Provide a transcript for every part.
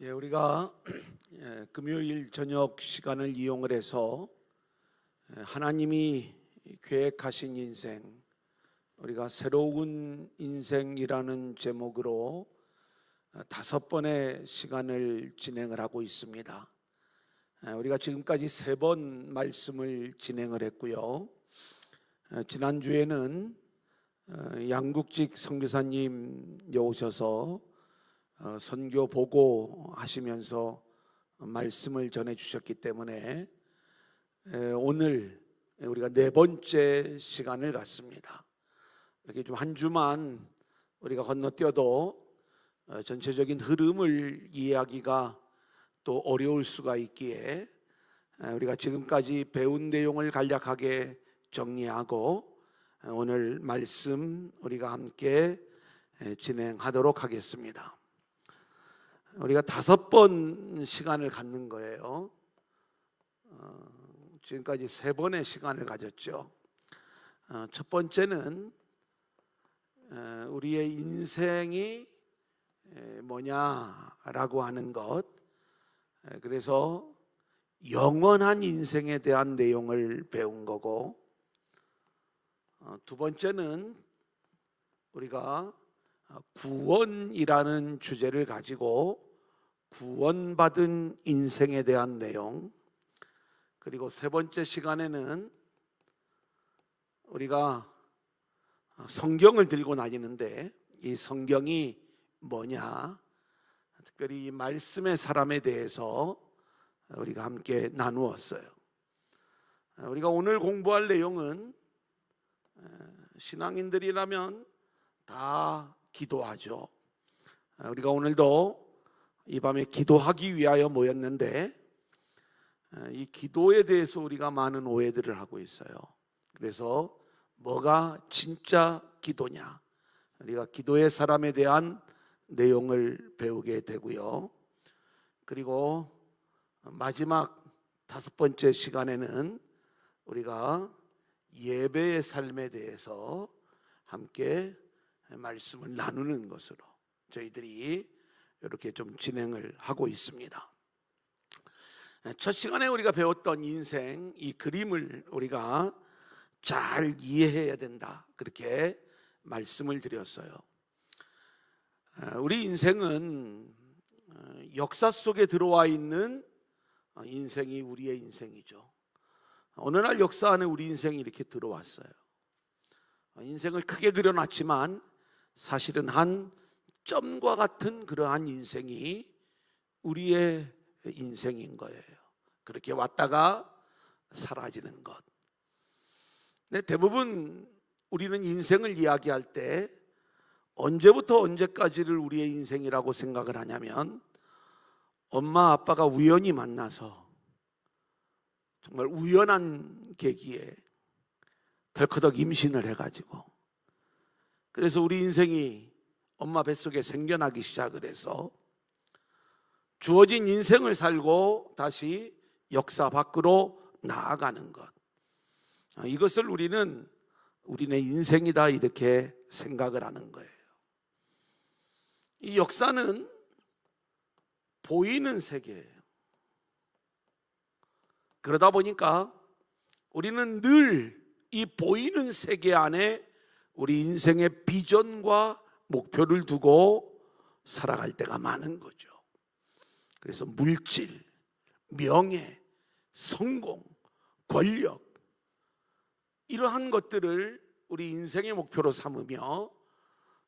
우리가 금요일 저녁 시간을 이용을 해서 하나님이 계획하신 인생, 우리가 새로운 인생이라는 제목으로 5번의 시간을 진행을 하고 있습니다. 우리가 지금까지 3번 말씀을 진행을 했고요. 지난주에는 양국직 선교사님 오셔서 선교 보고 하시면서 말씀을 전해 주셨기 때문에 오늘 우리가 4번째 시간을 갖습니다. 이렇게 좀 한 주만 우리가 건너뛰어도 전체적인 흐름을 이해하기가 또 어려울 수가 있기에 우리가 지금까지 배운 내용을 간략하게 정리하고 오늘 말씀 우리가 함께 진행하도록 하겠습니다. 우리가 5번 시간을 갖는 거예요. 지금까지 3번의 시간을 가졌죠. 첫 번째는 우리의 인생이 뭐냐라고 하는 것, 그래서 영원한 인생에 대한 내용을 배운 거고, 두 번째는 우리가 구원이라는 주제를 가지고 구원받은 인생에 대한 내용, 그리고 3번째 시간에는 우리가 성경을 들고 다니는데 이 성경이 뭐냐, 특별히 이 말씀의 사람에 대해서 우리가 함께 나누었어요. 우리가 오늘 공부할 내용은 신앙인들이라면 다 기도하죠. 우리가 오늘도 이 밤에 기도하기 위하여 모였는데 이 기도에 대해서 우리가 많은 오해들을 하고 있어요. 그래서 뭐가 진짜 기도냐, 우리가 기도의 사람에 대한 내용을 배우게 되고요. 그리고 마지막 5번째 시간에는 우리가 예배의 삶에 대해서 함께 말씀을 나누는 것으로 저희들이 이렇게 좀 진행을 하고 있습니다. 첫 시간에 우리가 배웠던 인생, 이 그림을 우리가 잘 이해해야 된다, 그렇게 말씀을 드렸어요. 우리 인생은 역사 속에 들어와 있는 인생이 우리의 인생이죠. 어느 날 역사 안에 우리 인생이 이렇게 들어왔어요. 인생을 크게 그려놨지만 사실은 한 점과 같은 그러한 인생이 우리의 인생인 거예요. 그렇게 왔다가 사라지는 것. 근데 대부분 우리는 인생을 이야기할 때 언제부터 언제까지를 우리의 인생이라고 생각을 하냐면, 엄마 아빠가 우연히 만나서 정말 우연한 계기에 덜커덕 임신을 해가지고, 그래서 우리 인생이 엄마 뱃속에 생겨나기 시작을 해서 주어진 인생을 살고 다시 역사 밖으로 나아가는 것, 이것을 우리는 우리네 인생이다 이렇게 생각을 하는 거예요. 이 역사는 보이는 세계예요. 그러다 보니까 우리는 늘 이 보이는 세계 안에 우리 인생의 비전과 목표를 두고 살아갈 때가 많은 거죠. 그래서 물질, 명예, 성공, 권력, 이러한 것들을 우리 인생의 목표로 삼으며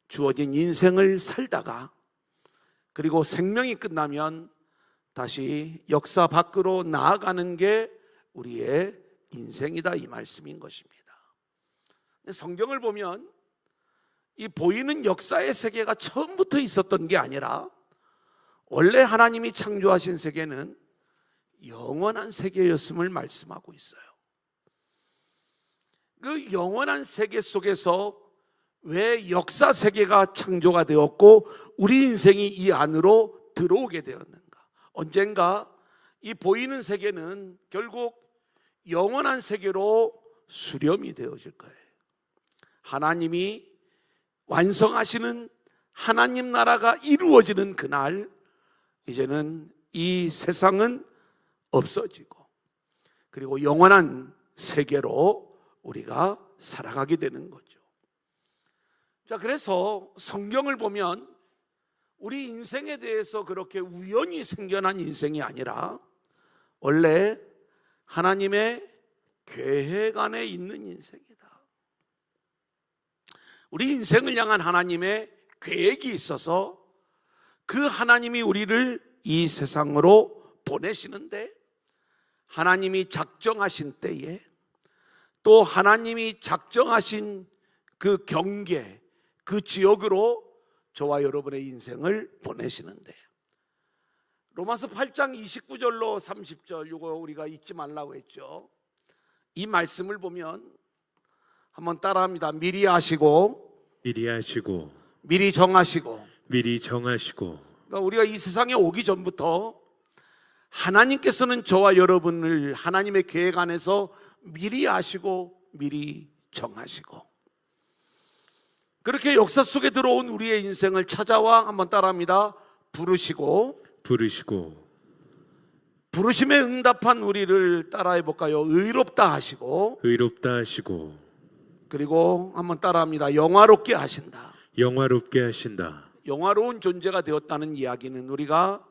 주어진 인생을 살다가, 그리고 생명이 끝나면 다시 역사 밖으로 나아가는 게 우리의 인생이다, 이 말씀인 것입니다. 성경을 보면 이 보이는 역사의 세계가 처음부터 있었던 게 아니라, 원래 하나님이 창조하신 세계는 영원한 세계였음을 말씀하고 있어요. 그 영원한 세계 속에서 왜 역사 세계가 창조가 되었고 우리 인생이 이 안으로 들어오게 되었는가? 언젠가 이 보이는 세계는 결국 영원한 세계로 수렴이 되어질 거예요. 하나님이 완성하시는 하나님 나라가 이루어지는 그날 이제는 이 세상은 없어지고 그리고 영원한 세계로 우리가 살아가게 되는 거죠. 자, 그래서 성경을 보면 우리 인생에 대해서 그렇게 우연히 생겨난 인생이 아니라 원래 하나님의 계획 안에 있는 인생이다. 우리 인생을 향한 하나님의 계획이 있어서 그 하나님이 우리를 이 세상으로 보내시는데 하나님이 작정하신 때에 또 하나님이 작정하신 그 경계, 그 지역으로 저와 여러분의 인생을 보내시는데 로마서 8장 29절로 30절 이거 우리가 잊지 말라고 했죠. 이 말씀을 보면 한번 따라합니다. 미리 아시고 미리 정하시고 그러니까 우리가 이 세상에 오기 전부터 하나님께서는 저와 여러분을 하나님의 계획 안에서 미리 아시고 미리 정하시고 그렇게 역사 속에 들어온 우리의 인생을 찾아와 한번 따라합니다. 부르시고 부르심에 응답한 우리를 따라해 볼까요? 의롭다 하시고 그리고 한번 따라합니다. 영화롭게 하신다. 영화로운 존재가 되었다는 이야기는 우리가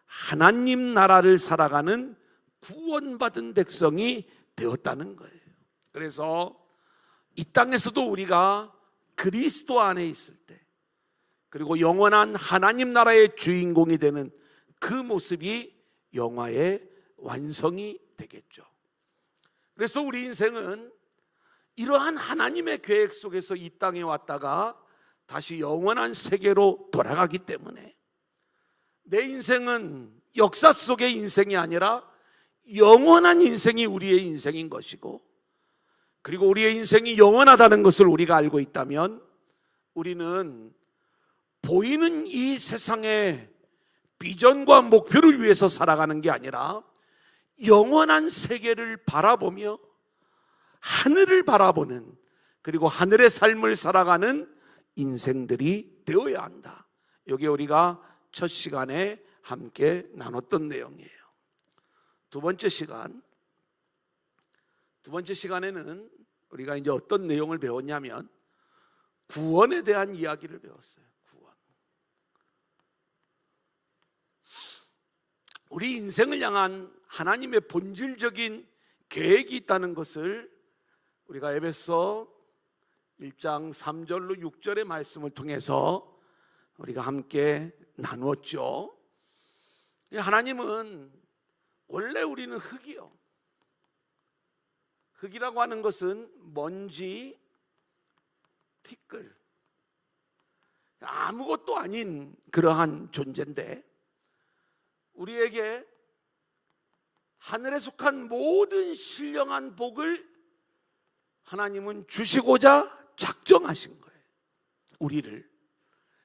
하나님 나라를 살아가는 구원받은 백성이 되었다는 거예요. 그래서 이 땅에서도 우리가 그리스도 안에 있을 때 그리고 영원한 하나님 나라의 주인공이 되는 그 모습이 영화의 완성이 되겠죠. 그래서 우리 인생은 이러한 하나님의 계획 속에서 이 땅에 왔다가 다시 영원한 세계로 돌아가기 때문에 내 인생은 역사 속의 인생이 아니라 영원한 인생이 우리의 인생인 것이고 그리고 우리의 인생이 영원하다는 것을 우리가 알고 있다면 우리는 보이는 이 세상의 비전과 목표를 위해서 살아가는 게 아니라 영원한 세계를 바라보며 하늘을 바라보는 그리고 하늘의 삶을 살아가는 인생들이 되어야 한다. 이게 우리가 첫 시간에 함께 나눴던 내용이에요. 두 번째 시간에는 우리가 이제 어떤 내용을 배웠냐면 구원에 대한 이야기를 배웠어요. 구원. 우리 인생을 향한 하나님의 본질적인 계획이 있다는 것을 우리가 에베소 1장 3절로 6절의 말씀을 통해서 우리가 함께 나누었죠. 하나님은 원래 우리는 흙이요. 흙이라고 하는 것은 먼지, 티끌, 아무것도 아닌 그러한 존재인데 우리에게 하늘에 속한 모든 신령한 복을 하나님은 주시고자 작정하신 거예요. 우리를.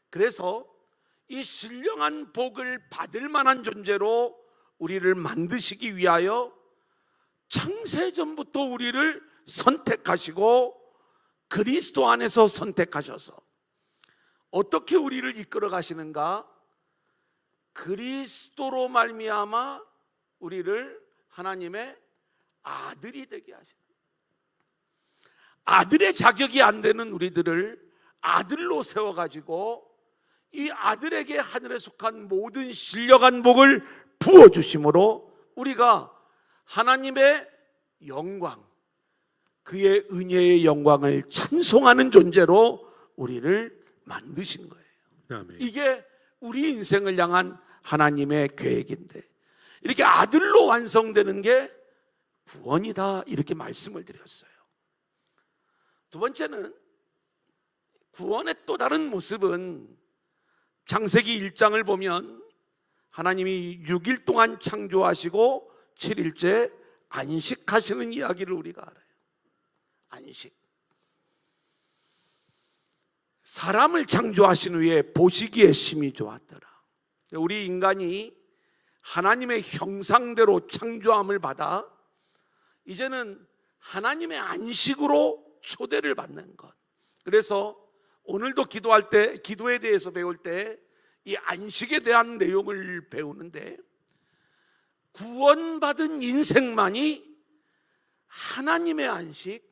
그래서 이 신령한 복을 받을 만한 존재로 우리를 만드시기 위하여 창세전부터 우리를 선택하시고 그리스도 안에서 선택하셔서 어떻게 우리를 이끌어 가시는가? 그리스도로 말미암아 우리를 하나님의 아들이 되게 하시는 거예요. 아들의 자격이 안 되는 우리들을 아들로 세워가지고 이 아들에게 하늘에 속한 모든 신령한 복을 부어주심으로 우리가 하나님의 영광, 그의 은혜의 영광을 찬송하는 존재로 우리를 만드신 거예요. 아멘. 이게 우리 인생을 향한 하나님의 계획인데 이렇게 아들로 완성되는 게 구원이다 이렇게 말씀을 드렸어요. 두 번째는 구원의 또 다른 모습은 창세기 1장을 보면 하나님이 6일 동안 창조하시고 7일째 안식하시는 이야기를 우리가 알아요. 안식. 사람을 창조하신 후에 보시기에 심히 좋았더라. 우리 인간이 하나님의 형상대로 창조함을 받아 이제는 하나님의 안식으로 초대를 받는 것. 그래서 오늘도 기도할 때, 기도에 대해서 배울 때 이 안식에 대한 내용을 배우는데, 구원받은 인생만이 하나님의 안식,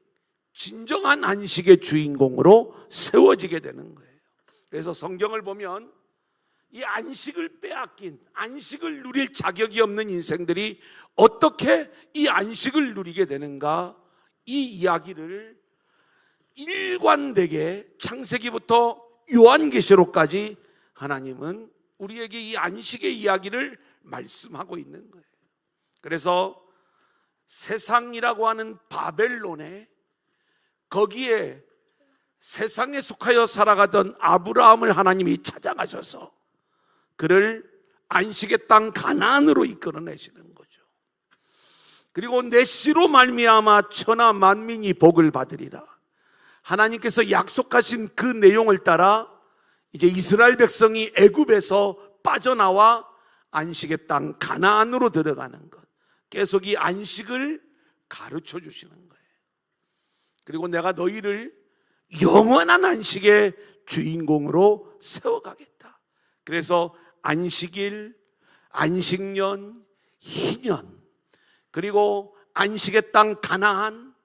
진정한 안식의 주인공으로 세워지게 되는 거예요. 그래서 성경을 보면 이 안식을 빼앗긴, 안식을 누릴 자격이 없는 인생들이 어떻게 이 안식을 누리게 되는가, 이 이야기를 일관되게 창세기부터 요한계시록까지 하나님은 우리에게 이 안식의 이야기를 말씀하고 있는 거예요. 그래서 세상이라고 하는 바벨론에, 거기에 세상에 속하여 살아가던 아브라함을 하나님이 찾아가셔서 그를 안식의 땅 가나안으로 이끌어내시는 거죠. 그리고 내 씨로 말미암아 천하 만민이 복을 받으리라. 하나님께서 약속하신 그 내용을 따라 이제 이스라엘 백성이 애굽에서 빠져나와 안식의 땅 가나안으로 들어가는 것, 계속 이 안식을 가르쳐 주시는 거예요. 그리고 내가 너희를 영원한 안식의 주인공으로 세워가겠다. 그래서 안식일, 안식년, 희년, 그리고 안식의 땅 가나안,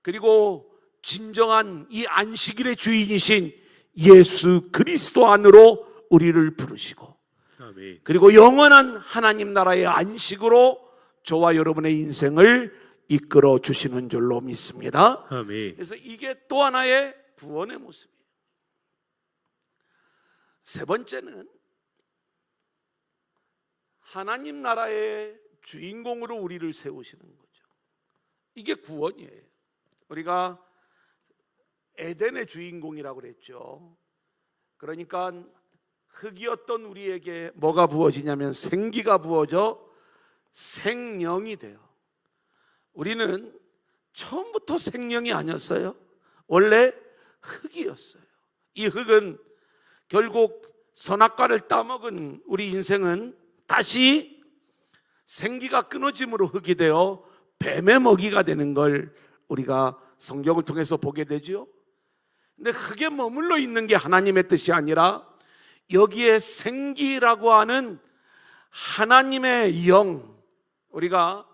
그리고 진정한 이 안식일의 주인이신 예수 그리스도 안으로 우리를 부르시고, 아멘. 그리고 영원한 하나님 나라의 안식으로 저와 여러분의 인생을 이끌어 주시는 줄로 믿습니다. 아멘. 그래서 이게 또 하나의 구원의 모습이에요. 세 번째는 하나님 나라의 주인공으로 우리를 세우시는 거죠. 이게 구원이에요. 우리가 에덴의 주인공이라고 그랬죠. 그러니까 흙이었던 우리에게 뭐가 부어지냐면 생기가 부어져 생명이 돼요. 우리는 처음부터 생명이 아니었어요. 원래 흙이었어요. 이 흙은 결국 선악과를 따먹은 우리 인생은 다시 생기가 끊어짐으로 흙이 되어 뱀의 먹이가 되는 걸 우리가 성경을 통해서 보게 되죠. 근데 흙에 머물러 있는 게 하나님의 뜻이 아니라 여기에 생기라고 하는 하나님의 영, 우리가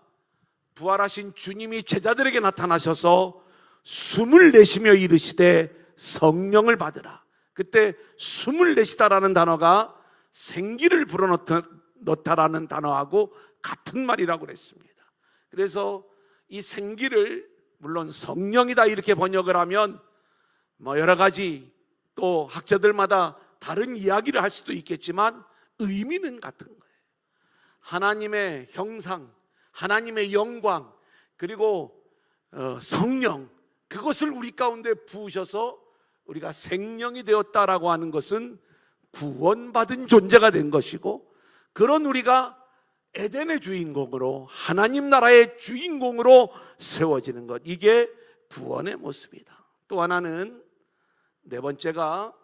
부활하신 주님이 제자들에게 나타나셔서 숨을 내쉬며 이르시되 성령을 받으라. 그때 숨을 내쉬다라는 단어가 생기를 불어넣다라는 단어하고 같은 말이라고 그랬습니다. 그래서 이 생기를 물론 성령이다 이렇게 번역을 하면 뭐 여러 가지 또 학자들마다 다른 이야기를 할 수도 있겠지만 의미는 같은 거예요. 하나님의 형상, 하나님의 영광, 그리고 성령, 그것을 우리 가운데 부으셔서 우리가 생명이 되었다라고 하는 것은 구원받은 존재가 된 것이고, 그런 우리가 에덴의 주인공으로, 하나님 나라의 주인공으로 세워지는 것, 이게 구원의 모습이다. 또 하나는, 네 번째가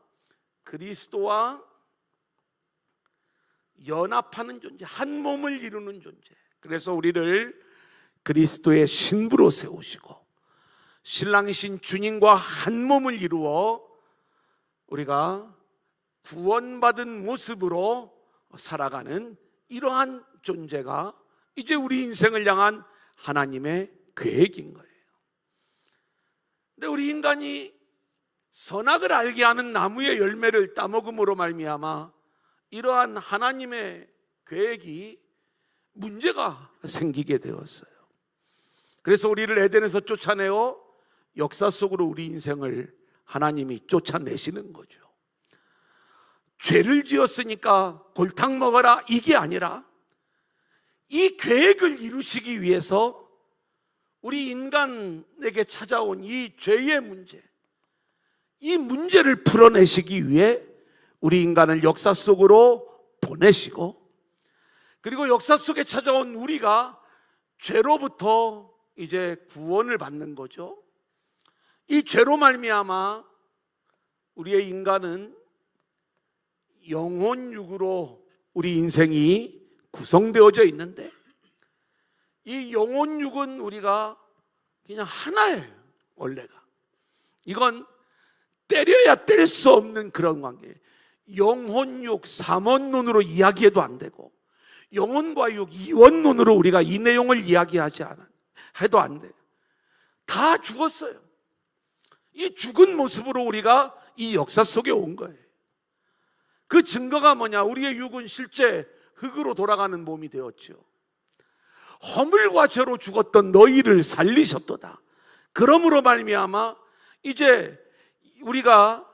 그리스도와 연합하는 존재, 한 몸을 이루는 존재. 그래서 우리를 그리스도의 신부로 세우시고 신랑이신 주님과 한 몸을 이루어 우리가 구원받은 모습으로 살아가는 이러한 존재가 이제 우리 인생을 향한 하나님의 계획인 거예요. 근데 우리 인간이 선악을 알게 하는 나무의 열매를 따먹음으로 말미암아 이러한 하나님의 계획이 문제가 생기게 되었어요. 그래서 우리를 에덴에서 쫓아내어 역사 속으로 우리 인생을 하나님이 쫓아내시는 거죠. 죄를 지었으니까 골탕 먹어라, 이게 아니라 이 계획을 이루시기 위해서 우리 인간에게 찾아온 이 죄의 문제, 이 문제를 풀어내시기 위해 우리 인간을 역사 속으로 보내시고, 그리고 역사 속에 찾아온 우리가 죄로부터 이제 구원을 받는 거죠. 이 죄로 말미암아 우리의 인간은 영혼육으로 우리 인생이 구성되어져 있는데, 이 영혼육은 우리가 그냥 하나예요. 원래가 이건 때려야 뗄 수 없는 그런 관계예요. 영혼육 3원론으로 이야기해도 안 되고 영혼과 육 2원론으로 우리가 이 내용을 이야기하지 않아 해도 안 돼요. 다 죽었어요. 이 죽은 모습으로 우리가 이 역사 속에 온 거예요. 그 증거가 뭐냐? 우리의 육은 실제 흙으로 돌아가는 몸이 되었죠. 허물과 죄로 죽었던 너희를 살리셨도다. 그러므로 말미암아 이제 우리가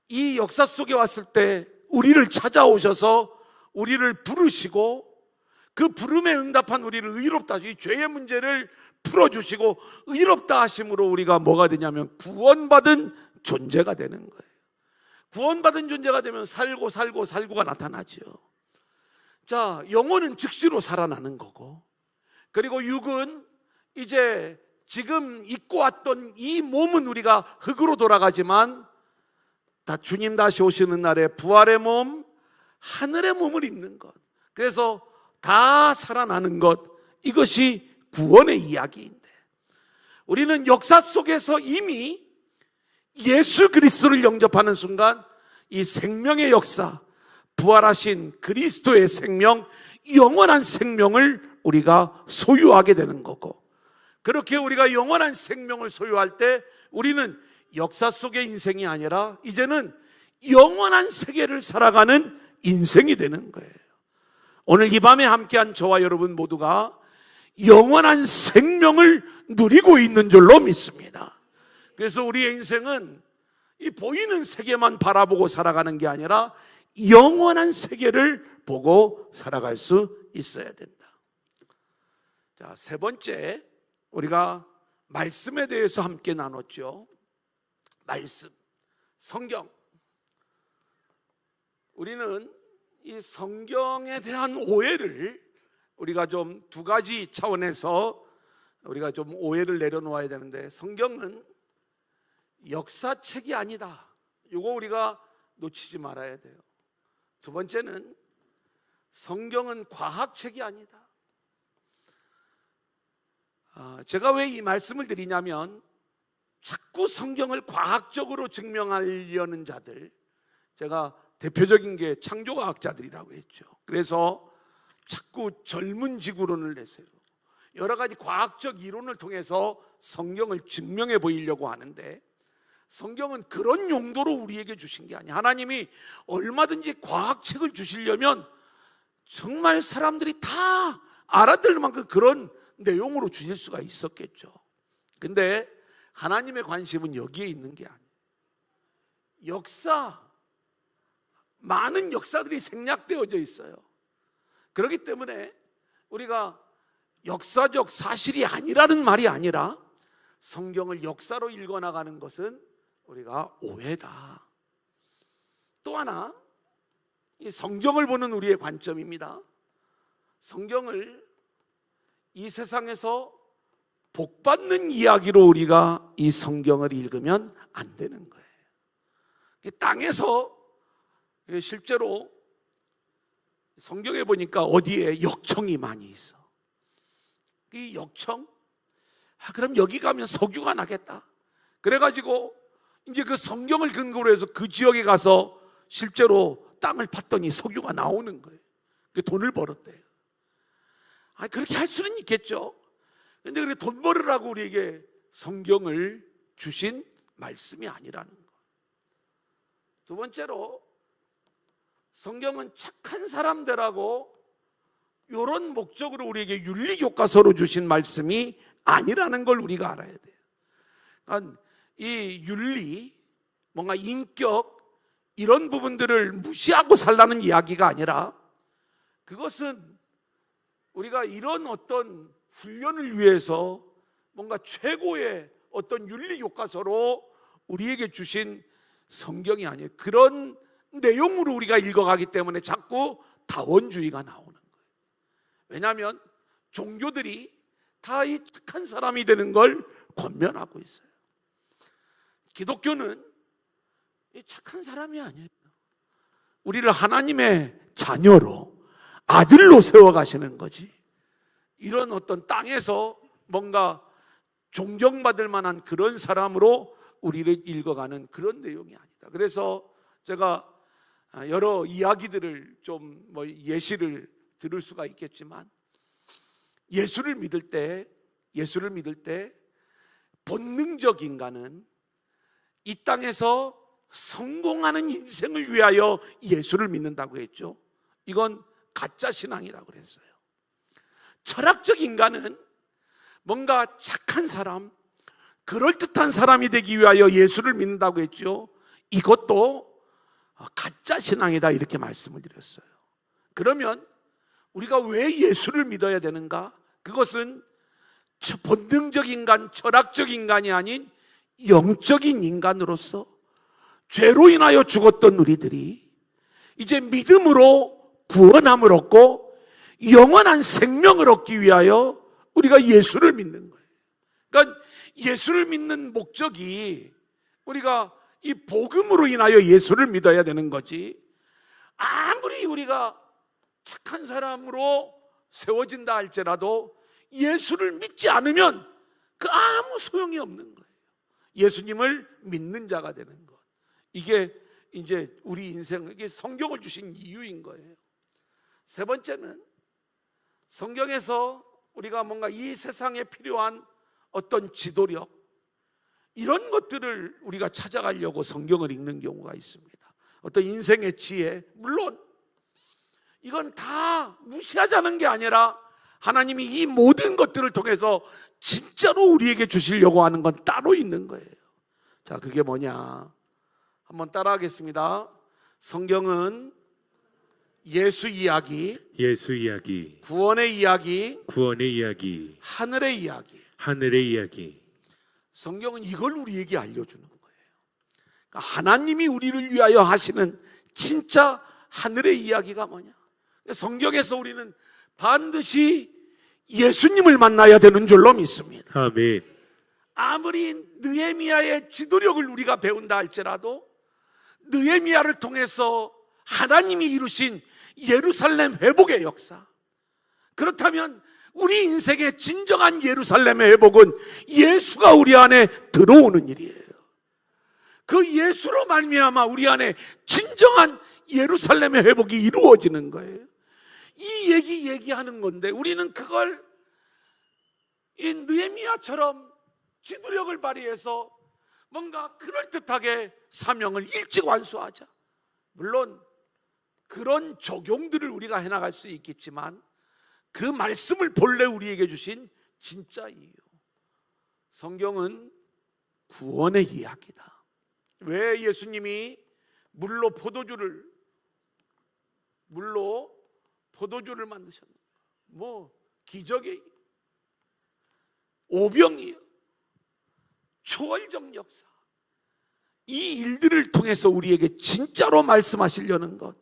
이 역사 속에 왔을 때 우리를 찾아오셔서 우리를 부르시고 그 부름에 응답한 우리를 의롭다 하시고 이 죄의 문제를 풀어주시고 의롭다 하심으로 우리가 뭐가 되냐면 구원받은 존재가 되는 거예요. 구원받은 존재가 되면 살고가 나타나죠. 자, 영혼은 즉시로 살아나는 거고, 그리고 육은 이제 지금 입고 왔던 이 몸은 우리가 흙으로 돌아가지만 다 주님 다시 오시는 날에 부활의 몸, 하늘의 몸을 입는 것, 그래서 다 살아나는 것, 이것이 구원의 이야기인데, 우리는 역사 속에서 이미 예수 그리스도를 영접하는 순간 이 생명의 역사, 부활하신 그리스도의 생명, 영원한 생명을 우리가 소유하게 되는 거고, 그렇게 우리가 영원한 생명을 소유할 때 우리는 역사 속의 인생이 아니라 이제는 영원한 세계를 살아가는 인생이 되는 거예요. 오늘 이 밤에 함께한 저와 여러분 모두가 영원한 생명을 누리고 있는 줄로 믿습니다. 그래서 우리의 인생은 이 보이는 세계만 바라보고 살아가는 게 아니라 영원한 세계를 보고 살아갈 수 있어야 된다. 자, 세 번째, 우리가 말씀에 대해서 함께 나눴죠. 말씀, 성경. 우리는 이 성경에 대한 오해를 우리가 좀 두 가지 차원에서 우리가 좀 오해를 내려놓아야 되는데, 성경은 역사책이 아니다. 이거 우리가 놓치지 말아야 돼요. 두 번째는 성경은 과학책이 아니다. 제가 왜 이 말씀을 드리냐면, 자꾸 성경을 과학적으로 증명하려는 자들, 제가 대표적인 게 창조과학자들이라고 했죠. 그래서 자꾸 젊은 지구론을 내세요. 여러 가지 과학적 이론을 통해서 성경을 증명해 보이려고 하는데, 성경은 그런 용도로 우리에게 주신 게 아니에요. 하나님이 얼마든지 과학책을 주시려면 정말 사람들이 다 알아들을 만큼 그런 내용으로 주실 수가 있었겠죠. 근데 하나님의 관심은 여기에 있는 게 아니에요. 역사, 많은 역사들이 생략되어져 있어요. 그렇기 때문에 우리가 역사적 사실이 아니라는 말이 아니라 성경을 역사로 읽어나가는 것은 우리가 오해다. 또 하나, 이 성경을 보는 우리의 관점입니다. 성경을 이 세상에서 복받는 이야기로 우리가 이 성경을 읽으면 안 되는 거예요. 땅에서 실제로 성경에 보니까 어디에 역청이 많이 있어. 이 역청? 그럼 여기 가면 석유가 나겠다. 그래가지고 이제 그 성경을 근거로 해서 그 지역에 가서 실제로 땅을 팠더니 석유가 나오는 거예요. 그 돈을 벌었대요. 그렇게 할 수는 있겠죠. 근데 그렇게 돈 벌으라고 우리에게 성경을 주신 말씀이 아니라는 거. 두 번째로, 성경은 착한 사람 되라고 이런 목적으로 우리에게 윤리교과서로 주신 말씀이 아니라는 걸 우리가 알아야 돼요. 그러니까 이 윤리, 뭔가 인격, 이런 부분들을 무시하고 살라는 이야기가 아니라, 그것은 우리가 이런 어떤 훈련을 위해서 뭔가 최고의 어떤 윤리교과서로 우리에게 주신 성경이 아니에요. 그런 내용으로 우리가 읽어가기 때문에 자꾸 다원주의가 나오는 거예요. 왜냐하면 종교들이 다 이 착한 사람이 되는 걸 권면하고 있어요. 기독교는 이 착한 사람이 아니에요. 우리를 하나님의 자녀로, 아들로 세워가시는 거지, 이런 어떤 땅에서 뭔가 존경받을 만한 그런 사람으로 우리를 읽어가는 그런 내용이 아니다. 그래서 제가 여러 이야기들을 좀 예시를 들을 수가 있겠지만, 예수를 믿을 때 본능적 인간은 이 땅에서 성공하는 인생을 위하여 예수를 믿는다고 했죠. 이건 가짜 신앙이라고 그랬어요. 철학적 인간은 뭔가 착한 사람, 그럴듯한 사람이 되기 위하여 예수를 믿는다고 했죠. 이것도 가짜 신앙이다, 이렇게 말씀을 드렸어요. 그러면 우리가 왜 예수를 믿어야 되는가? 그것은 본능적 인간, 철학적 인간이 아닌 영적인 인간으로서 죄로 인하여 죽었던 우리들이 이제 믿음으로 구원함을 얻고 영원한 생명을 얻기 위하여 우리가 예수를 믿는 거예요. 그러니까 예수를 믿는 목적이 우리가 이 복음으로 인하여 예수를 믿어야 되는 거지, 아무리 우리가 착한 사람으로 세워진다 할지라도 예수를 믿지 않으면 그 아무 소용이 없는 거예요. 예수님을 믿는 자가 되는 것, 이게 이제 우리 인생에게 성경을 주신 이유인 거예요. 세 번째는, 성경에서 우리가 뭔가 이 세상에 필요한 어떤 지도력, 이런 것들을 우리가 찾아가려고 성경을 읽는 경우가 있습니다. 어떤 인생의 지혜, 물론 이건 다 무시하자는 게 아니라 하나님이 이 모든 것들을 통해서 진짜로 우리에게 주시려고 하는 건 따로 있는 거예요. 자, 그게 뭐냐? 한번 따라하겠습니다. 성경은 예수 이야기, 구원의 이야기, 하늘의 이야기. 성경은 이걸 우리에게 알려주는 거예요. 그러니까 하나님이 우리를 위하여 하시는 진짜 하늘의 이야기가 뭐냐? 성경에서 우리는 반드시 예수님을 만나야 되는 줄로 믿습니다. 아멘. 아무리 느헤미야의 지도력을 우리가 배운다 할지라도 느헤미야를 통해서 하나님이 이루신 예루살렘 회복의 역사, 그렇다면 우리 인생의 진정한 예루살렘의 회복은 예수가 우리 안에 들어오는 일이에요. 그 예수로 말미암아 우리 안에 진정한 예루살렘의 회복이 이루어지는 거예요. 이 얘기하는 건데 우리는 그걸 이 느헤미야처럼 지도력을 발휘해서 뭔가 그럴듯하게 사명을 일찍 완수하자. 물론 그런 적용들을 우리가 해나갈 수 있겠지만 그 말씀을 본래 우리에게 주신 진짜 이유, 성경은 구원의 이야기다. 왜 예수님이 물로 포도주를 만드셨는가? 기적의 오병이요, 초월적 역사, 이 일들을 통해서 우리에게 진짜로 말씀하시려는 것,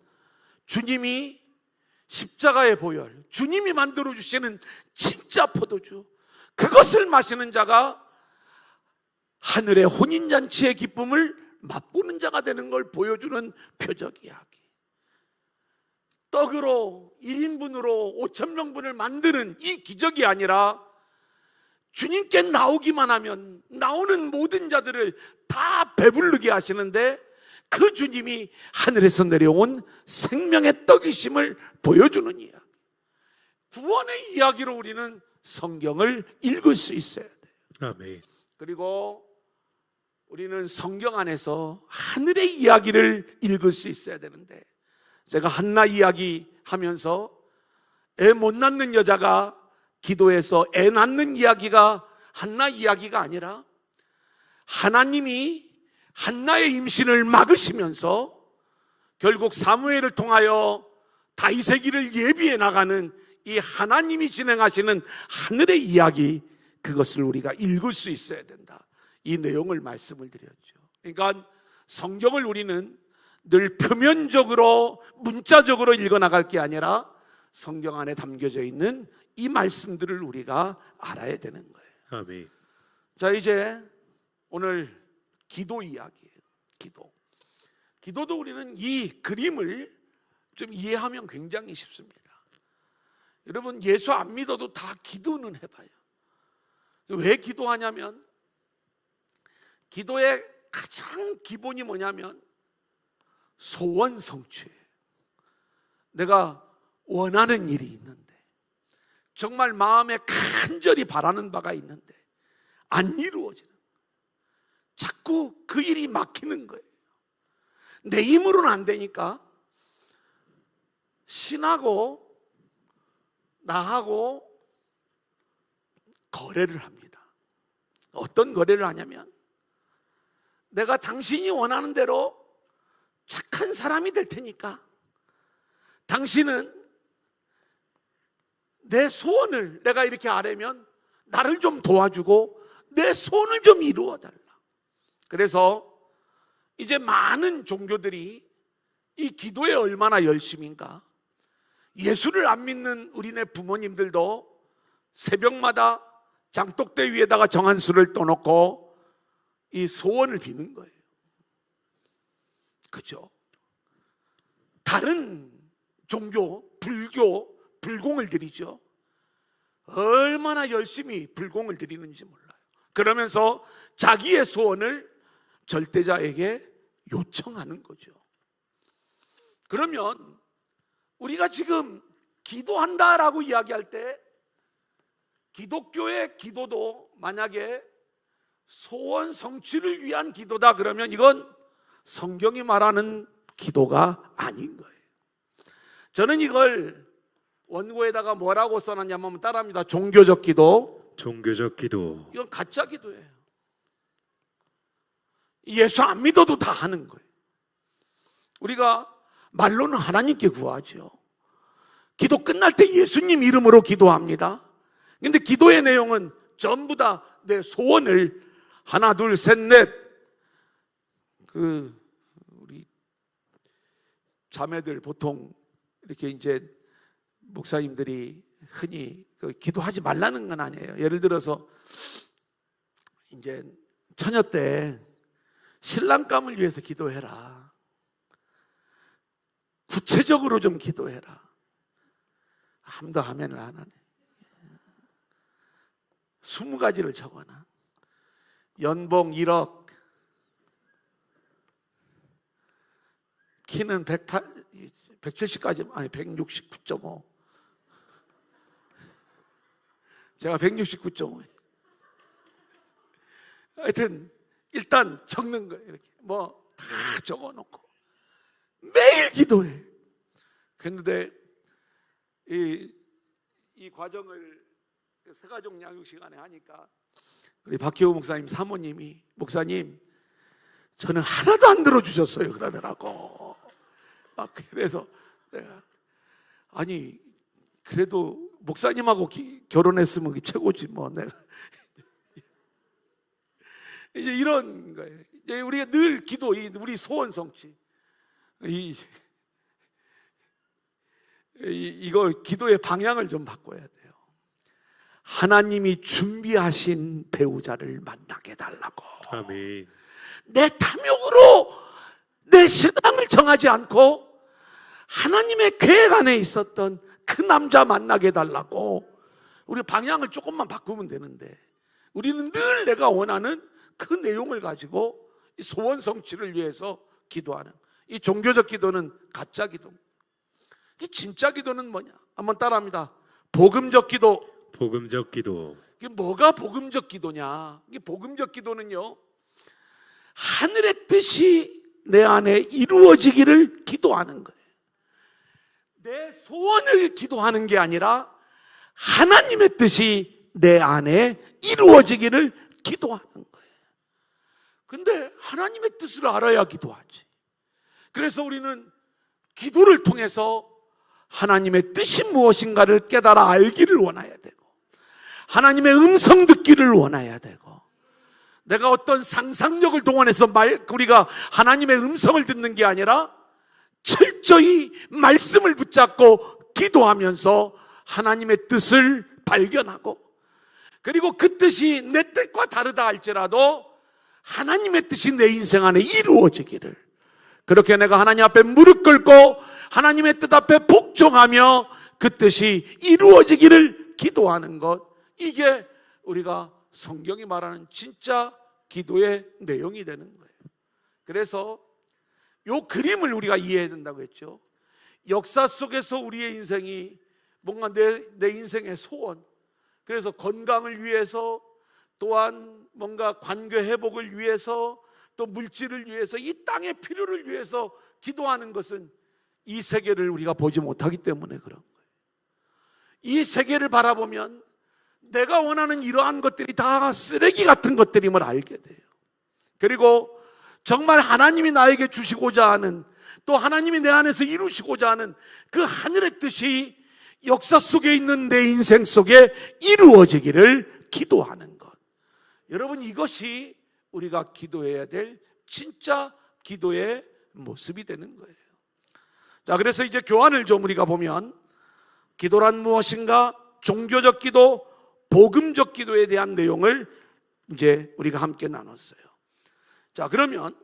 주님이 십자가의 보혈, 주님이 만들어주시는 진짜 포도주, 그것을 마시는 자가 하늘의 혼인잔치의 기쁨을 맛보는 자가 되는 걸 보여주는 표적 이야기. 떡으로 1인분으로 5,000명분을 만드는 이 기적이 아니라 주님께 나오기만 하면 나오는 모든 자들을 다 배부르게 하시는데 그 주님이 하늘에서 내려온 생명의 떡이심을 보여주는 이야기. 구원의 이야기로 우리는 성경을 읽을 수 있어야 돼요. 아멘. 그리고 우리는 성경 안에서 하늘의 이야기를 읽을 수 있어야 되는데, 제가 한나 이야기 하면서 애 못 낳는 여자가 기도해서 애 낳는 이야기가 한나 이야기가 아니라 하나님이 한나의 임신을 막으시면서 결국 사무엘을 통하여 다윗의 길을 예비해 나가는 이 하나님이 진행하시는 하늘의 이야기, 그것을 우리가 읽을 수 있어야 된다. 이 내용을 말씀을 드렸죠. 그러니까 성경을 우리는 늘 표면적으로 문자적으로 읽어나갈 게 아니라 성경 안에 담겨져 있는 이 말씀들을 우리가 알아야 되는 거예요. 아멘. 자, 이제 오늘 기도 이야기예요. 기도도 우리는 이 그림을 좀 이해하면 굉장히 쉽습니다. 여러분, 예수 안 믿어도 다 기도는 해봐요. 왜 기도하냐면, 기도의 가장 기본이 뭐냐면 소원 성취예요. 내가 원하는 일이 있는데, 정말 마음에 간절히 바라는 바가 있는데 안 이루어지는, 자꾸 그 일이 막히는 거예요. 내 힘으로는 안 되니까 신하고 나하고 거래를 합니다. 어떤 거래를 하냐면, 내가 당신이 원하는 대로 착한 사람이 될 테니까 당신은 내 소원을 내가 이렇게 아뢰면 나를 좀 도와주고 내 소원을 좀 이루어 달라. 그래서 이제 많은 종교들이 이 기도에 얼마나 열심인가. 예수를 안 믿는 우리네 부모님들도 새벽마다 장독대 위에다가 정한 수를 떠놓고 이 소원을 비는 거예요. 그죠? 다른 종교, 불교, 불공을 드리죠. 얼마나 열심히 불공을 드리는지 몰라요. 그러면서 자기의 소원을 절대자에게 요청하는 거죠. 그러면 우리가 지금 기도한다라고 이야기할 때, 기독교의 기도도 만약에 소원 성취를 위한 기도다 그러면 이건 성경이 말하는 기도가 아닌 거예요. 저는 이걸 원고에다가 뭐라고 써놨냐면 따라합니다. 종교적 기도. 종교적 기도. 이건 가짜 기도예요. 예수 안 믿어도 다 하는 거예요. 우리가 말로는 하나님께 구하죠. 기도 끝날 때 예수님 이름으로 기도합니다. 근데 기도의 내용은 전부 다 내 소원을 하나 둘 셋 넷, 우리 자매들 보통 이렇게 이제 목사님들이 흔히 기도하지 말라는 건 아니에요. 예를 들어서 이제 처녀 때 신랑감을 위해서 기도해라. 구체적으로 좀 기도해라. 아무도 하면을 안 하네. 20가지를 적어놔. 연봉 1억, 키는 170까지, 아니 169.5. 제가 169.5. 하여튼 일단 적는 거예요. 이렇게 뭐 다 적어놓고 매일 기도해. 그런데 이 과정을 새가족 양육 시간에 하니까 우리 박혜호 목사님 사모님이, 목사님 저는 하나도 안 들어주셨어요 그러더라고. 막 그래서 내가, 아니 그래도 목사님하고 결혼했으면 최고지 뭐. 내가 이제 이런 거예요. 이제 우리가 늘 기도, 우리 소원 성취, 이거 기도의 방향을 좀 바꿔야 돼요. 하나님이 준비하신 배우자를 만나게 해달라고. 아멘. 내 탐욕으로 내 신랑을 정하지 않고 하나님의 계획 안에 있었던 그 남자 만나게 해달라고. 우리 방향을 조금만 바꾸면 되는데, 우리는 늘 내가 원하는 그 내용을 가지고 소원 성취를 위해서 기도하는, 이 종교적 기도는 가짜 기도. 이 진짜 기도는 뭐냐? 한번 따라합니다. 복음적 기도. 복음적 기도. 이게 뭐가 복음적 기도냐? 이게 복음적 기도는요, 하늘의 뜻이 내 안에 이루어지기를 기도하는 거예요. 내 소원을 기도하는 게 아니라 하나님의 뜻이 내 안에 이루어지기를 기도하는 거예요. 근데 하나님의 뜻을 알아야 기도하지. 그래서 우리는 기도를 통해서 하나님의 뜻이 무엇인가를 깨달아 알기를 원해야 되고, 하나님의 음성 듣기를 원해야 되고, 내가 어떤 상상력을 동원해서 우리가 하나님의 음성을 듣는 게 아니라 철저히 말씀을 붙잡고 기도하면서 하나님의 뜻을 발견하고, 그리고 그 뜻이 내 뜻과 다르다 할지라도 하나님의 뜻이 내 인생 안에 이루어지기를, 그렇게 내가 하나님 앞에 무릎 꿇고 하나님의 뜻 앞에 복종하며 그 뜻이 이루어지기를 기도하는 것, 이게 우리가 성경이 말하는 진짜 기도의 내용이 되는 거예요. 그래서 요 그림을 우리가 이해해야 된다고 했죠. 역사 속에서 우리의 인생이 뭔가 내 인생의 소원, 그래서 건강을 위해서, 또한 뭔가 관계 회복을 위해서, 또 물질을 위해서, 이 땅의 필요를 위해서 기도하는 것은 이 세계를 우리가 보지 못하기 때문에 그런 거예요. 이 세계를 바라보면 내가 원하는 이러한 것들이 다 쓰레기 같은 것들임을 알게 돼요. 그리고 정말 하나님이 나에게 주시고자 하는, 또 하나님이 내 안에서 이루시고자 하는 그 하늘의 뜻이 역사 속에 있는 내 인생 속에 이루어지기를 기도하는 것. 여러분, 이것이 우리가 기도해야 될 진짜 기도의 모습이 되는 거예요. 자, 그래서 이제 교환을 좀 우리가 보면, 기도란 무엇인가? 종교적 기도, 복음적 기도에 대한 내용을 이제 우리가 함께 나눴어요. 자, 그러면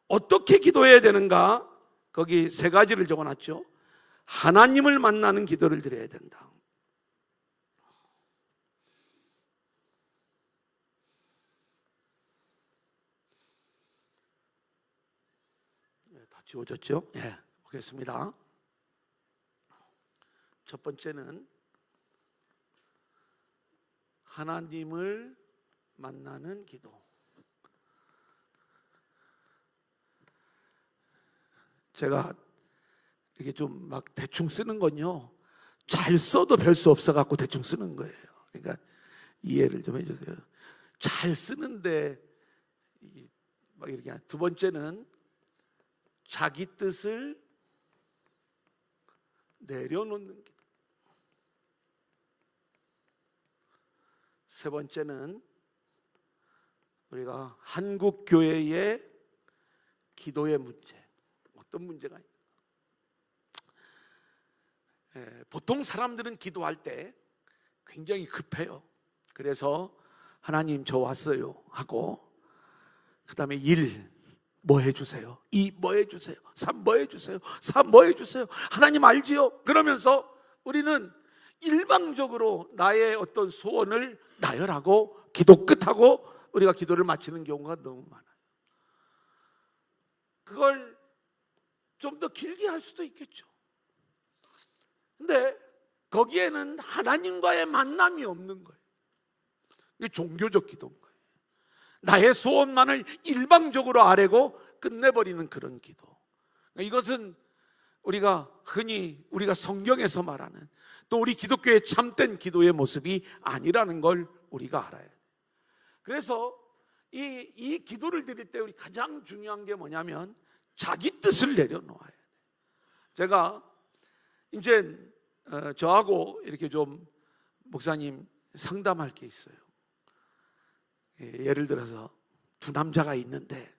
어떻게 기도해야 되는가? 거기 세 가지를 적어놨죠. 하나님을 만나는 기도를 드려야 된다. 다 지워졌죠? 네, 보겠습니다. 첫 번째는 하나님을 만나는 기도. 제가 이게 좀 막 대충 쓰는 건요, 잘 써도 별 수 없어 갖고 대충 쓰는 거예요. 그러니까 이해를 좀 해주세요. 잘 쓰는데 막 이렇게. 두 번째는 자기 뜻을 내려놓는 기도. 세 번째는 우리가 한국 교회의 기도의 문제. 어떤 문제가 있나? 보통 사람들은 기도할 때 굉장히 급해요. 그래서 하나님 저 왔어요 하고, 그 다음에 1 뭐 해주세요, 2 뭐 해주세요, 3 뭐 해주세요, 4 뭐 해주세요, 하나님 알지요? 그러면서 우리는 일방적으로 나의 어떤 소원을 나열하고 기도 끝하고 우리가 기도를 마치는 경우가 너무 많아요. 그걸 좀 더 길게 할 수도 있겠죠. 근데 거기에는 하나님과의 만남이 없는 거예요. 이게 종교적 기도인 거예요. 나의 소원만을 일방적으로 아뢰고 끝내버리는 그런 기도. 이것은 우리가 흔히 우리가 성경에서 말하는, 또 우리 기독교의 참된 기도의 모습이 아니라는 걸 우리가 알아야 돼요. 그래서 이 기도를 드릴 때 우리 가장 중요한 게 뭐냐면 자기 뜻을 내려놓아야 돼요. 제가 이제 저하고 이렇게 좀 목사님 상담할 게 있어요. 예를 들어서 두 남자가 있는데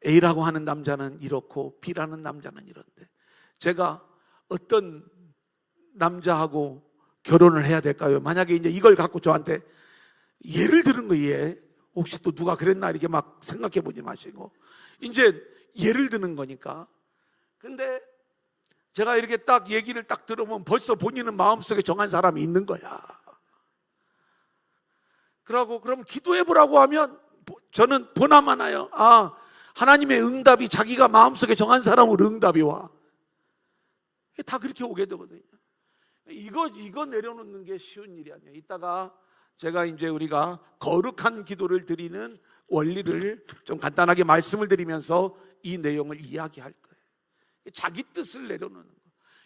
A라고 하는 남자는 이렇고 B라는 남자는 이런데, 제가 어떤 남자하고 결혼을 해야 될까요? 만약에 이제 이걸 갖고 저한테 예를 들은 거예요. 혹시 또 누가 그랬나 이렇게 막 생각해 보지 마시고, 이제 예를 드는 거니까. 근데 제가 이렇게 딱 얘기를 딱 들으면 벌써 본인은 마음속에 정한 사람이 있는 거야. 그러고 그럼 기도해 보라고 하면 저는 보나마나요. 아, 하나님의 응답이 자기가 마음속에 정한 사람으로 응답이 와. 다 그렇게 오게 되거든요. 이거 내려놓는 게 쉬운 일이 아니에요. 이따가 제가 이제 우리가 거룩한 기도를 드리는 원리를 좀 간단하게 말씀을 드리면서 이 내용을 이야기할 거예요. 자기 뜻을 내려놓는 거.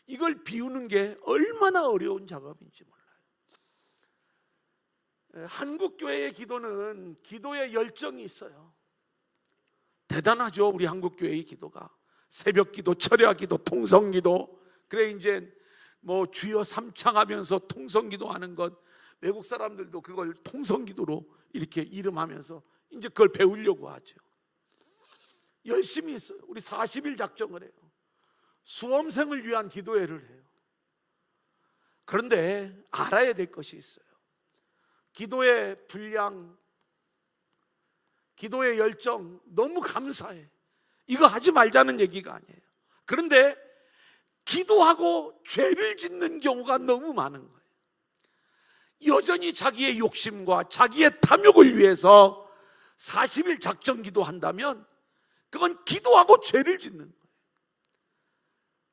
이걸 비우는 게 얼마나 어려운 작업인지 몰라요. 한국 교회의 기도는 기도의 열정이 있어요. 대단하죠, 우리 한국 교회의 기도가. 새벽 기도, 철야 기도, 통성 기도. 그래 이제 뭐 주여 삼창하면서 통성 기도하는 것, 외국 사람들도 그걸 통성 기도로 이렇게 이름하면서 이제 그걸 배우려고 하죠. 열심히 있어요. 우리 40일 작정을 해요. 수험생을 위한 기도회를 해요. 그런데 알아야 될 것이 있어요. 기도의 분량, 기도의 열정 너무 감사해. 이거 하지 말자는 얘기가 아니에요. 그런데 기도하고 죄를 짓는 경우가 너무 많은 거예요. 여전히 자기의 욕심과 자기의 탐욕을 위해서 40일 작정 기도한다면 그건 기도하고 죄를 짓는 거예요.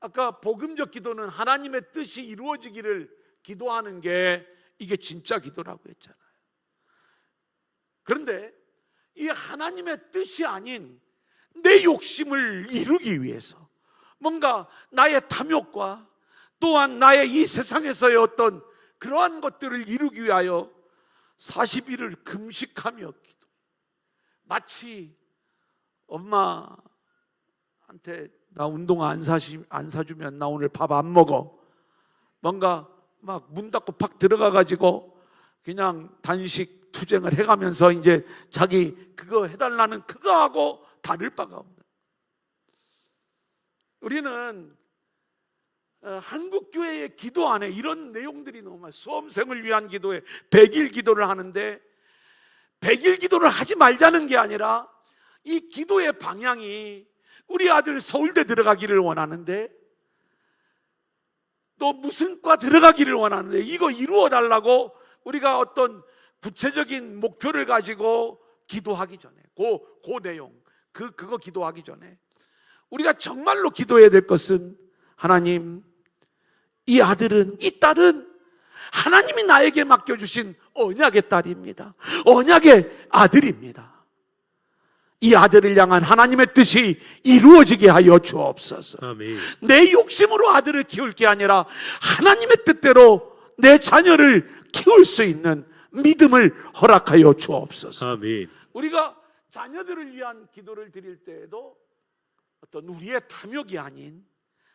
아까 복음적 기도는 하나님의 뜻이 이루어지기를 기도하는 게 이게 진짜 기도라고 했잖아요. 그런데 이 하나님의 뜻이 아닌 내 욕심을 이루기 위해서 뭔가 나의 탐욕과 또한 나의 이 세상에서의 어떤 그러한 것들을 이루기 위하여 40일을 금식하며 기도. 마치 엄마한테 나 운동화 안 사주면 나 오늘 밥 안 먹어. 뭔가 막 문 닫고 팍 들어가 가지고 그냥 단식 투쟁을 해가면서 이제 자기 그거 해달라는 그거하고 다를 바가 없는. 우리는 한국교회의 기도 안에 이런 내용들이 너무 많아요. 수험생을 위한 기도에 100일 기도를 하는데 100일 기도를 하지 말자는 게 아니라 이 기도의 방향이 우리 아들 서울대 들어가기를 원하는데 또 무슨 과 들어가기를 원하는데 이거 이루어 달라고 우리가 어떤 구체적인 목표를 가지고 기도하기 전에 그 내용 그거 기도하기 전에 우리가 정말로 기도해야 될 것은 하나님, 이 아들은 이 딸은 하나님이 나에게 맡겨주신 언약의 딸입니다. 언약의 아들입니다. 이 아들을 향한 하나님의 뜻이 이루어지게 하여 주옵소서. 아멘. 내 욕심으로 아들을 키울 게 아니라 하나님의 뜻대로 내 자녀를 키울 수 있는 믿음을 허락하여 주옵소서. 아멘. 우리가 자녀들을 위한 기도를 드릴 때에도 어떤 우리의 탐욕이 아닌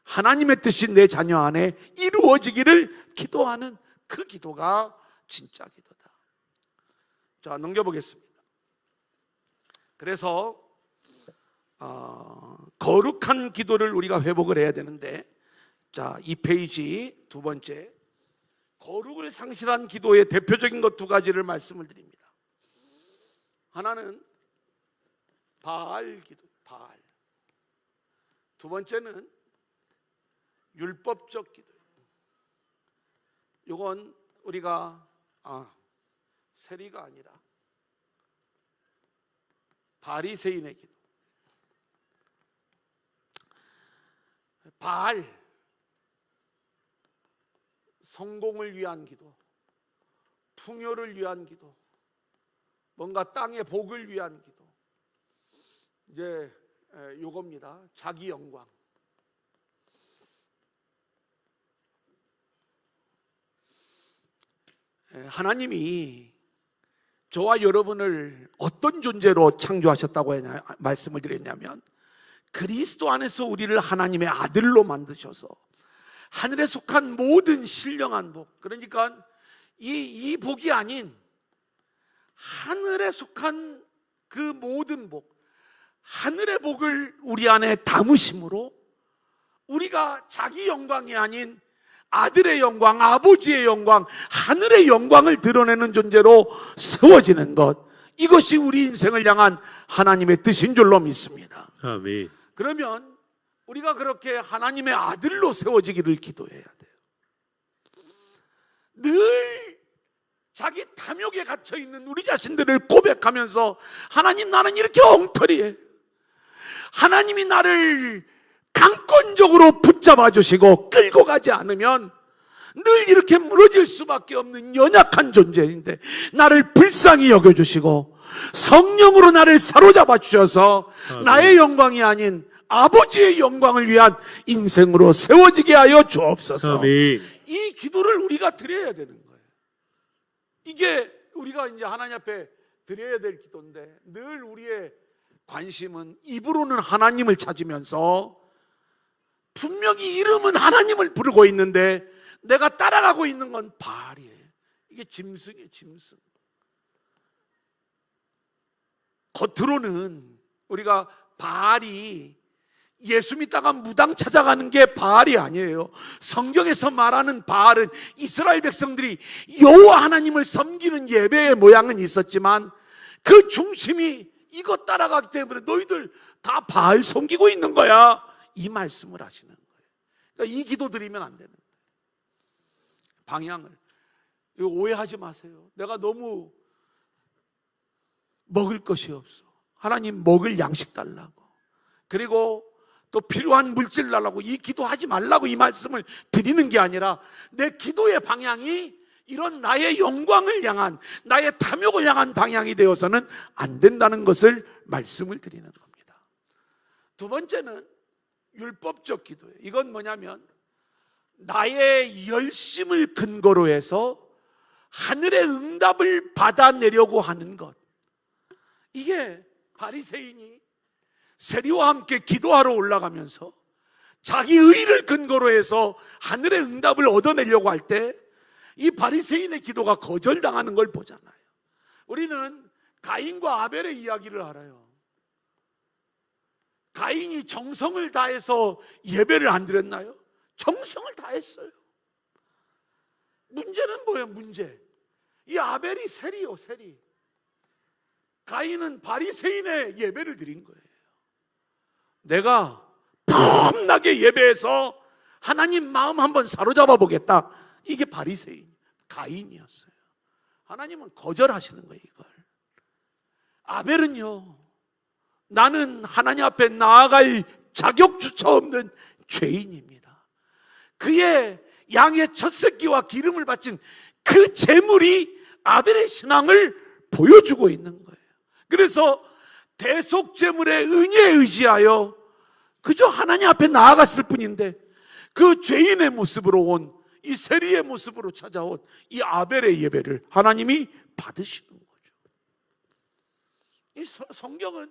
하나님의 뜻이 내 자녀 안에 이루어지기를 기도하는 그 기도가 진짜 기도다. 자, 넘겨보겠습니다. 그래서 거룩한 기도를 우리가 회복을 해야 되는데, 자, 이 페이지 두 번째, 거룩을 상실한 기도의 대표적인 것 두 가지를 말씀을 드립니다. 하나는 바알 기도, 바알. 두 번째는 율법적 기도. 이건 우리가 세리가 아니라 바리새인의 기도. 바알, 성공을 위한 기도, 풍요를 위한 기도, 뭔가 땅의 복을 위한 기도. 이제 요겁니다. 자기 영광. 하나님이 저와 여러분을 어떤 존재로 창조하셨다고 말씀을 드렸냐면, 그리스도 안에서 우리를 하나님의 아들로 만드셔서 하늘에 속한 모든 신령한 복, 그러니까 이 복이 아닌 하늘에 속한 그 모든 복, 하늘의 복을 우리 안에 담으심으로 우리가 자기 영광이 아닌 아들의 영광, 아버지의 영광, 하늘의 영광을 드러내는 존재로 세워지는 것, 이것이 우리 인생을 향한 하나님의 뜻인 줄로 믿습니다. 아멘. 그러면 우리가 그렇게 하나님의 아들로 세워지기를 기도해야 돼요. 늘 자기 탐욕에 갇혀있는 우리 자신들을 고백하면서, 하나님, 나는 이렇게 엉터리해. 하나님이 나를 강권적으로 붙잡아 주시고 끌고 가지 않으면 늘 이렇게 무너질 수밖에 없는 연약한 존재인데, 나를 불쌍히 여겨주시고 성령으로 나를 사로잡아 주셔서 나의 영광이 아닌 아버지의 영광을 위한 인생으로 세워지게 하여 주옵소서. 아멘. 이 기도를 우리가 드려야 되는 거예요. 이게 우리가 이제 하나님 앞에 드려야 될 기도인데, 늘 우리의 관심은 입으로는 하나님을 찾으면서 분명히 이름은 하나님을 부르고 있는데 내가 따라가고 있는 건 바알이에요. 이게 짐승이에요, 짐승. 겉으로는 우리가 바알이 예수 믿다가 무당 찾아가는 게 바알이 아니에요. 성경에서 말하는 바알은 이스라엘 백성들이 여호와 하나님을 섬기는 예배의 모양은 있었지만 그 중심이 이것 따라가기 때문에 너희들 다 바알 섬기고 있는 거야, 이 말씀을 하시는 거예요. 그러니까 이 기도 드리면 안 되는 거예요. 방향을 이거 오해하지 마세요. 내가 너무 먹을 것이 없어, 하나님 먹을 양식 달라고. 그리고 또 필요한 물질 달라고 이 기도하지 말라고 이 말씀을 드리는 게 아니라 내 기도의 방향이 이런 나의 영광을 향한, 나의 탐욕을 향한 방향이 되어서는 안 된다는 것을 말씀을 드리는 겁니다. 두 번째는 율법적 기도예요. 이건 뭐냐면 나의 열심을 근거로 해서 하늘의 응답을 받아내려고 하는 것. 이게 바리새인이 세리와 함께 기도하러 올라가면서 자기 의를 근거로 해서 하늘의 응답을 얻어내려고 할 때 이 바리새인의 기도가 거절당하는 걸 보잖아요. 우리는 가인과 아벨의 이야기를 알아요. 가인이 정성을 다해서 예배를 안 드렸나요? 정성을 다했어요. 문제는 뭐예요? 문제. 이 아벨이 세리요, 세리. 가인은 바리새인의 예배를 드린 거예요. 내가 폼나게 예배해서 하나님 마음 한번 사로잡아 보겠다. 이게 바리새인 가인이었어요. 하나님은 거절하시는 거예요, 이걸. 아벨은요, 나는 하나님 앞에 나아갈 자격조차 없는 죄인입니다. 그의 양의 첫 새끼와 기름을 바친 그 제물이 아벨의 신앙을 보여주고 있는 거예요. 그래서 대속제물의 은혜에 의지하여 그저 하나님 앞에 나아갔을 뿐인데 그 죄인의 모습으로 온 이 세리의 모습으로 찾아온 이 아벨의 예배를 하나님이 받으시는 거죠. 이 성경은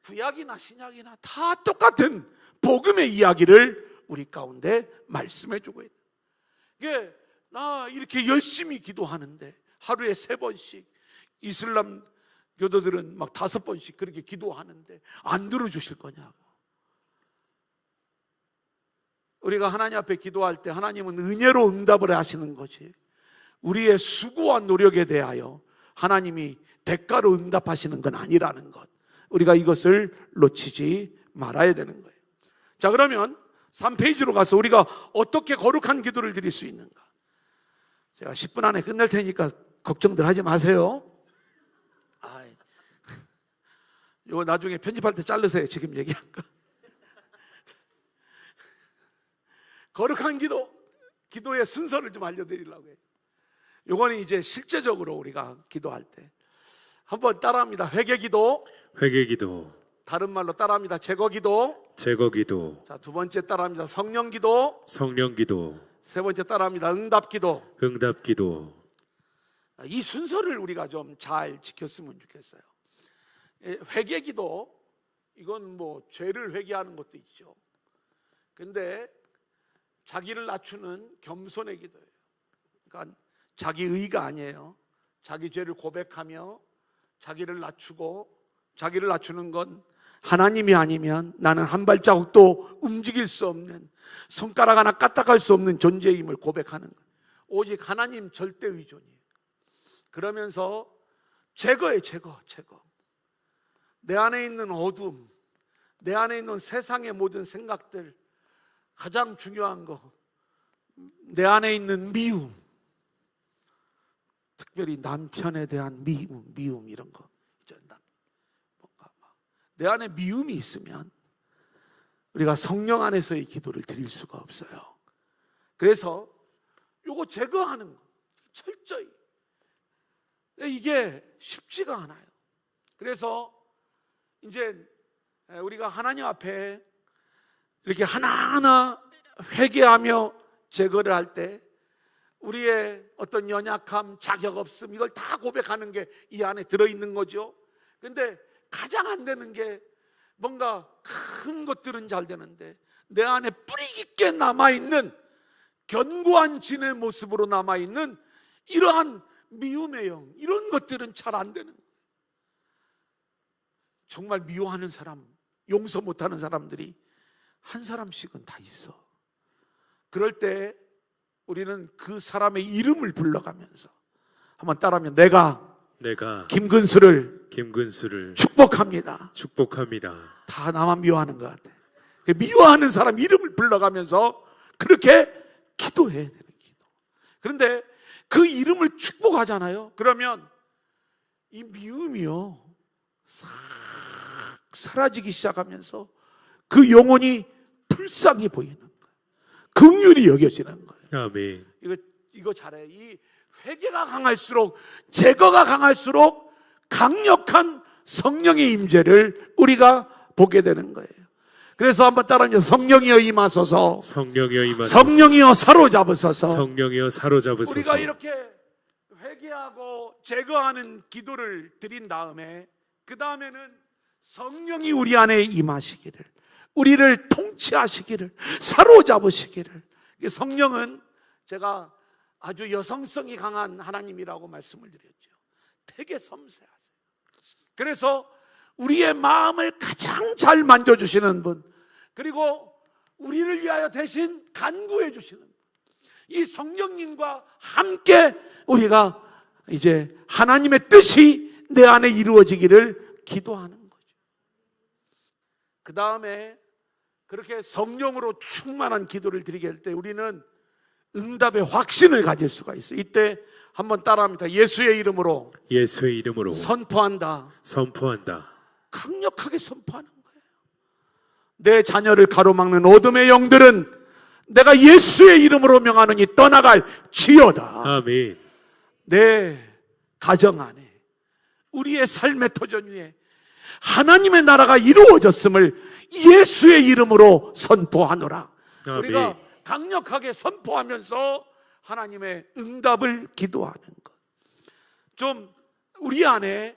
구약이나 신약이나 다 똑같은 복음의 이야기를 우리 가운데 말씀해 주고 있는. 이게 나 이렇게 열심히 기도하는데 하루에 3번씩, 이슬람 교도들은 막 5번씩 그렇게 기도하는데 안 들어주실 거냐고. 우리가 하나님 앞에 기도할 때 하나님은 은혜로 응답을 하시는 거지, 우리의 수고와 노력에 대하여 하나님이 대가로 응답하시는 건 아니라는 것, 우리가 이것을 놓치지 말아야 되는 거예요. 자, 그러면 3페이지로 가서 우리가 어떻게 거룩한 기도를 드릴 수 있는가. 제가 10분 안에 끝낼 테니까 걱정들 하지 마세요. 이거 나중에 편집할 때 자르세요, 지금 얘기한 거. 거룩한 기도, 기도의 순서를 좀 알려드리려고 해요. 요거는 이제 실제적으로 우리가 기도할 때 한번 따라합니다. 회개기도. 회개기도. 다른 말로 따라합니다. 제거기도. 제거기도. 자, 두 번째 따라합니다. 성령기도. 성령기도. 세 번째 따라합니다. 응답기도. 응답기도. 이 순서를 우리가 좀 잘 지켰으면 좋겠어요. 회개기도, 이건 뭐 죄를 회개하는 것도 있죠. 근데 자기를 낮추는 겸손의 기도예요. 그러니까 자기 의가 아니에요. 자기 죄를 고백하며 자기를 낮추고, 자기를 낮추는 건 하나님이 아니면 나는 한 발자국도 움직일 수 없는, 손가락 하나 까딱할 수 없는 존재임을 고백하는 거예요. 오직 하나님 절대 의존이에요. 그러면서 제거해, 제거. 내 안에 있는 어둠, 내 안에 있는 세상의 모든 생각들, 가장 중요한 거, 내 안에 있는 미움, 특별히 남편에 대한 미움 이런 거, 뭔가 내 안에 미움이 있으면 우리가 성령 안에서의 기도를 드릴 수가 없어요. 그래서 요거 제거하는 거 철저히, 이게 쉽지가 않아요. 그래서 이제 우리가 하나님 앞에 이렇게 하나하나 회개하며 제거를 할 때 우리의 어떤 연약함, 자격 없음, 이걸 다 고백하는 게 이 안에 들어있는 거죠. 근데 가장 안 되는 게, 뭔가 큰 것들은 잘 되는데 내 안에 뿌리 깊게 남아있는, 견고한 진의 모습으로 남아있는 이러한 미움의 영, 이런 것들은 잘 안 되는 거예요. 정말 미워하는 사람, 용서 못하는 사람들이 한 사람씩은 다 있어. 그럴 때 우리는 그 사람의 이름을 불러가면서 한번 따라하면, 내가 김근수를 축복합니다. 다 나만 미워하는 것 같아. 미워하는 사람 이름을 불러가면서 그렇게 기도해야 되는 기도. 그런데 그 이름을 축복하잖아요. 그러면 이 미움이요 싹 사라지기 시작하면서 그 영혼이 불쌍히 보이는 거예요. 긍휼히 여겨지는 거예요. 아멘. 이거 잘해. 이 회개가 강할수록, 제거가 강할수록 강력한 성령의 임재를 우리가 보게 되는 거예요. 그래서 한번 따라하죠. 성령이여 임하소서. 성령이여 임하소서. 성령이여 사로잡으소서. 성령이여 사로잡으소서. 우리가 이렇게 회개하고 제거하는 기도를 드린 다음에, 그 다음에는 성령이 우리 안에 임하시기를, 우리를 통치하시기를, 사로잡으시기를. 성령은 제가 아주 여성성이 강한 하나님이라고 말씀을 드렸죠. 되게 섬세하세요. 그래서 우리의 마음을 가장 잘 만져주시는 분, 그리고 우리를 위하여 대신 간구해 주시는 분, 이 성령님과 함께 우리가 이제 하나님의 뜻이 내 안에 이루어지기를 기도하는 거죠. 그 다음에 그렇게 성령으로 충만한 기도를 드리게 할 때 우리는 응답의 확신을 가질 수가 있어요. 이때 한번 따라합니다. 예수의 이름으로, 예수의 이름으로 선포한다. 선포한다. 강력하게 선포하는 거예요. 내 자녀를 가로막는 어둠의 영들은 내가 예수의 이름으로 명하느니 떠나갈 지어다. 아멘. 내 가정 안에, 우리의 삶의 터전 위에 하나님의 나라가 이루어졌음을 예수의 이름으로 선포하노라. 아멘. 우리가 강력하게 선포하면서 하나님의 응답을 기도하는 것. 좀 우리 안에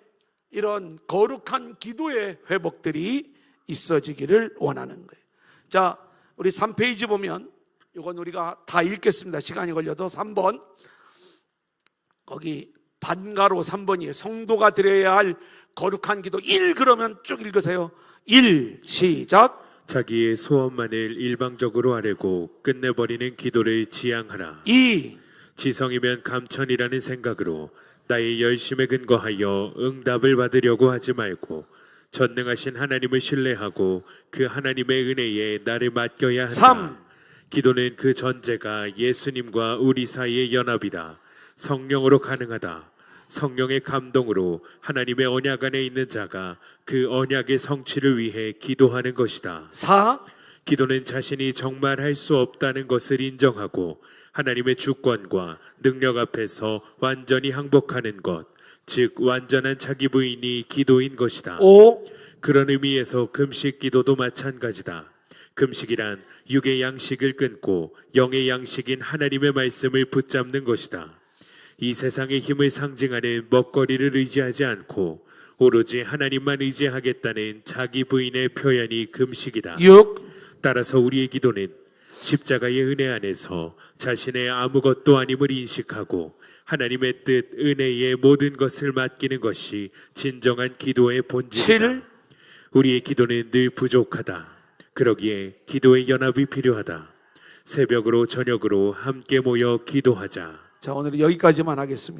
이런 거룩한 기도의 회복들이 있어지기를 원하는 거예요. 자, 우리 3페이지 보면, 이건 우리가 다 읽겠습니다. 시간이 걸려도 3번. 거기 반가로 3번이에요. 성도가 드려야 할 거룩한 기도 1 그러면 쭉 읽으세요. 1 시작. 자기의 소원만을 일방적으로 아뢰고 끝내버리는 기도를 지향하라. 2 지성이면 감천이라는 생각으로 나의 열심에 근거하여 응답을 받으려고 하지 말고 전능하신 하나님을 신뢰하고 그 하나님의 은혜에 나를 맡겨야 한다. 3 기도는 그 전제가 예수님과 우리 사이의 연합이다. 성령으로 가능하다. 성령의 감동으로 하나님의 언약 안에 있는 자가 그 언약의 성취를 위해 기도하는 것이다. 4 기도는 자신이 정말 할 수 없다는 것을 인정하고 하나님의 주권과 능력 앞에서 완전히 항복하는 것, 즉 완전한 자기 부인이 기도인 것이다. 5 그런 의미에서 금식 기도도 마찬가지다. 금식이란 육의 양식을 끊고 영의 양식인 하나님의 말씀을 붙잡는 것이다. 이 세상의 힘을 상징하는 먹거리를 의지하지 않고 오로지 하나님만 의지하겠다는 자기 부인의 표현이 금식이다. 6 따라서 우리의 기도는 십자가의 은혜 안에서 자신의 아무것도 아님을 인식하고 하나님의 뜻, 은혜의 모든 것을 맡기는 것이 진정한 기도의 본질이다. 7 우리의 기도는 늘 부족하다. 그러기에 기도의 연합이 필요하다. 새벽으로 저녁으로 함께 모여 기도하자. 자, 오늘은 여기까지만 하겠습니다.